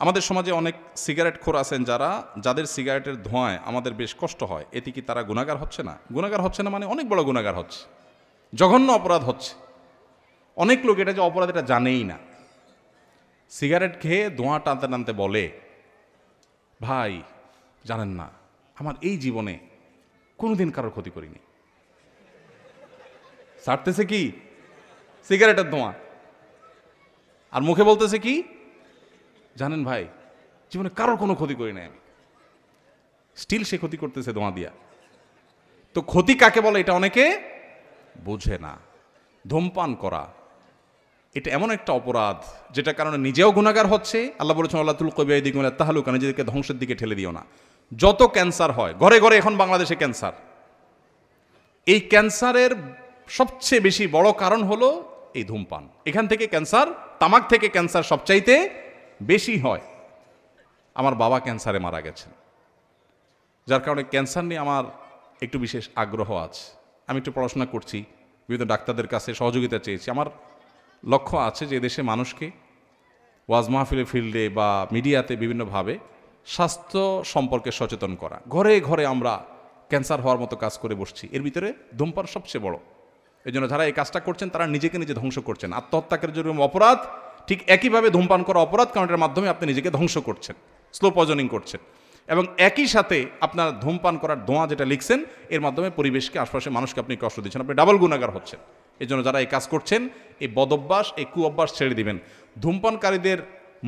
আমাদের সমাজে অনেক সিগারেট খোর আছেন যাদের সিগারেটের ধোঁয়ায় আমাদের বেশ কষ্ট হয়। এতে কি তারা গুনাহগার হচ্ছে না? গুনাহগার হচ্ছে না মানে অনেক বড় গুনাহগার হচ্ছে, জঘন্য অপরাধ হচ্ছে। অনেক লোক এটা যে অপরাধ এটা জানেই না। সিগারেট খেয়ে ধোঁয়া টানতে টানতে বলে, ভাই জানেন না, আমার এই জীবনে কোনোদিন কারোর ক্ষতি করিনি। ছাড়তেছে কি? সিগারেটের ধোঁয়া। আর মুখে বলতেছে কি? জানেন ভাই, জীবনে কারোর কোনো ক্ষতি করি নাই আমি। স্টিল সে ক্ষতি করতেছে ধোঁয়া দিয়া। তো ক্ষতি কাকে বলে এটা অনেকে বোঝে না। ধূমপান করা এটা এমন একটা অপরাধ যেটা কারণে নিজেও গুনাহগার হচ্ছে। আল্লাহ বলেছেন, আল্লাহ তুলকু বিয়াইদিকুম ইলা তাহলুকা, নিজেদেরকে ধ্বংসের দিকে ঠেলে দিও না। যত ক্যান্সার হয়, ঘরে ঘরে এখন বাংলাদেশে ক্যান্সার, এই ক্যান্সারের সবচেয়ে বেশি বড় কারণ হলো এই ধূমপান। এখান থেকে ক্যান্সার, তামাক থেকে ক্যান্সার সবচাইতে বেশি হয়। আমার বাবা ক্যান্সারে মারা গেছেন, যার কারণে ক্যান্সার নিয়ে আমার একটু বিশেষ আগ্রহ আছে। আমি একটু পড়াশোনা করছি, বিভিন্ন ডাক্তারদের কাছে সহযোগিতা চেয়েছি। আমার লক্ষ্য আছে যে দেশে মানুষকে ওয়াজ মাহফিলের ফিল্ডে বা মিডিয়াতে বিভিন্নভাবে স্বাস্থ্য সম্পর্কে সচেতন করা। ঘরে ঘরে আমরা ক্যান্সার হওয়ার মতো কাজ করে বসছি, এর ভিতরে ধূমপান সবচেয়ে বড়। এই জন্য যারা এই কাজটা করছেন তারা নিজেকে নিজে ধ্বংস করছেন। আত্মহত্যাকের জন্য অপরাধ ঠিক একইভাবে ধূমপান করা অপরাধ, কারণ এটার মাধ্যমে আপনি নিজেকে ধ্বংস করছেন, স্লো পয়জনিং করছেন। এবং একই সাথে আপনার ধূমপান করার ধোঁয়া যেটা লিখছেন, এর মাধ্যমে পরিবেশকে, আশপাশের মানুষকে আপনি কষ্ট দিচ্ছেন, আপনি ডাবল গুনাহগার হচ্ছেন। এই জন্য যারা এই কাজ করছেন, এই বদভ্যাস, এই কুঅভ্যাস ছেড়ে দিবেন। ধূমপানকারীদের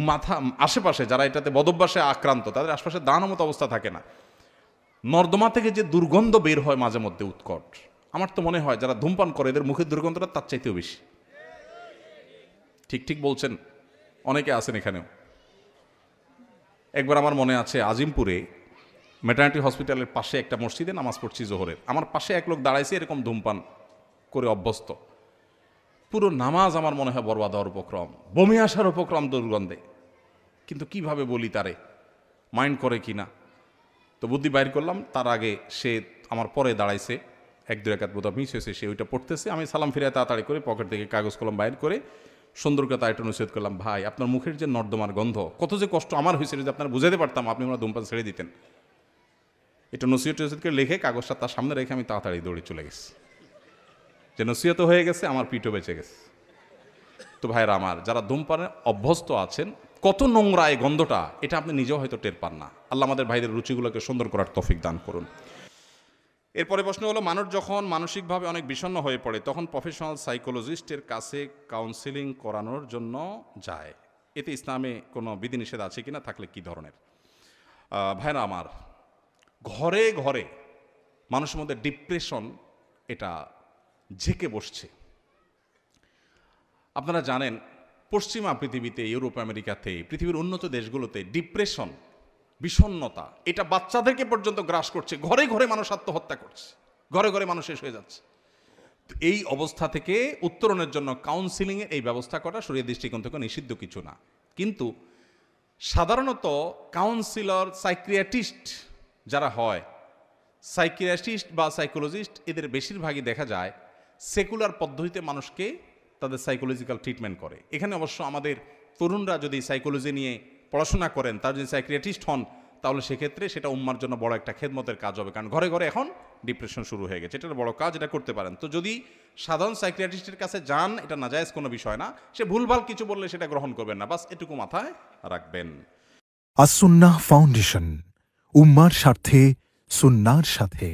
মাথা আশেপাশে যারা এটাতে বদভ্যাসে আক্রান্ত, তাদের আশপাশে দাঁড়ানোর মতো অবস্থা থাকে না। নর্দমা থেকে যে দুর্গন্ধ বের হয় মাঝে মধ্যে উৎকট, আমার তো মনে হয় যারা ধূমপান করে এদের মুখের দুর্গন্ধটা তার চাইতেও বেশি। ঠিক ঠিক বলছেন, অনেকে আছেন এখানেও। একবার আমার মনে আছে, আজিমপুরে ম্যাটার্নিটি হসপিটালের পাশে একটা মসজিদে নামাজ পড়ছি জোহরের। আমার পাশে এক লোক দাঁড়াইছে এরকম ধূমপান করে অভ্যস্ত। পুরো নামাজ আমার মনে হয় বরবাদ হওয়ার উপক্রম, বমি আসার উপক্রম দুর্গন্ধে। কিন্তু কিভাবে বলি তারে, মাইন্ড করে কি না। তো বুদ্ধি বাইর করলাম। তার আগে সে আমার পরে দাঁড়াইছে, এক দু রাকাত বোধহয় মিস হয়েছে, সে ওইটা পড়তেছে। আমি সালাম ফিরায় তাড়াতাড়ি করে পকেট থেকে কাগজ কলম বাইর করে সুন্দর কথা একটু নসিহত করলাম, ভাই আপনার মুখের যে নর্দমার গন্ধ, কত যে কষ্ট আমার হয়েছে, যদি আপনারা বুঝাতে পারতাম আপনি ওনার ধূমপান ছেড়ে দিতেন। এটা নসিহত করে লিখে কাগজটা তার সামনে রেখে আমি তাড়াতাড়ি দৌড়ে চলে গেছি। যে নসিহত হয়ে গেছে, আমার পিঠও বেঁচে গেছে। তো ভাইরা আমার, যারা ধূমপানে অভ্যস্ত আছেন, কত নোংরা এই গন্ধটা, এটা আপনি নিজেও হয়তো টের পান না। আল্লাহ আমাদের ভাইদের রুচিগুলোকে সুন্দর করার তৌফিক দান করুন। এরপরে প্রশ্ন হলো, মানুষ যখন মানসিকভাবে অনেক বিষণ্ণ হয়ে পড়ে তখন প্রফেশনাল সাইকোলজিস্টের কাছে কাউন্সিলিং করানোর জন্য যায়, এতে ইসলামে কোনো বিধিনিষেধ আছে কিনা, থাকলে কি ধরনের? ভাইরা আমার, ঘরে ঘরে মানুষের মধ্যে ডিপ্রেশন এটা ঝেঁকে বসছে। আপনারা জানেন, পশ্চিমা পৃথিবীতে, ইউরোপ আমেরিকাতে, পৃথিবীর উন্নত দেশগুলোতে ডিপ্রেশন, বিষণ্ণতা এটা বাচ্চাদেরকে পর্যন্ত গ্রাস করছে। ঘরে ঘরে মানুষ আত্মহত্যা করছে, ঘরে ঘরে মানুষ শেষ হয়ে যাচ্ছে। এই অবস্থা থেকে উত্তরণের জন্য কাউন্সিলিংয়ের এই ব্যবস্থা করা শরীয়তের দৃষ্টিকোণ থেকে নিষিদ্ধ কিছু না। কিন্তু সাধারণত কাউন্সিলর, সাইকিয়াট্রিস্ট যারা হয়, সাইকিয়াট্রিস্ট বা সাইকোলজিস্ট, এদের বেশিরভাগই দেখা যায় সেকুলার পদ্ধতিতে মানুষকে তাদের সাইকোলজিক্যাল ট্রিটমেন্ট করে। এখানে অবশ্য আমাদের তরুণরা যদি সাইকোলজি নিয়ে পড়াশোনা করেন, তারা যদি সাইকিয়াট্রিস্ট হন, তাহলে সেক্ষেত্রে সেটা উম্মার জন্য বড় একটা খেদমতের কাজ হবে। কারণ ঘরে ঘরে এখন ডিপ্রেশন শুরু হয়ে গেছে, এটার বড় কাজ, এটা করতে পারেন। তো যদি সাধারণ সাইকিয়াট্রিস্টের কাছে যান, এটা নাজায়েজ কোনো বিষয় না। সে ভুলভাল কিছু বললে সেটা গ্রহণ করবেন না, বাস এটুকু মাথায় রাখবেন। আস-সুন্নাহ ফাউন্ডেশন, উম্মার স্বার্থে সুন্নাহর সাথে।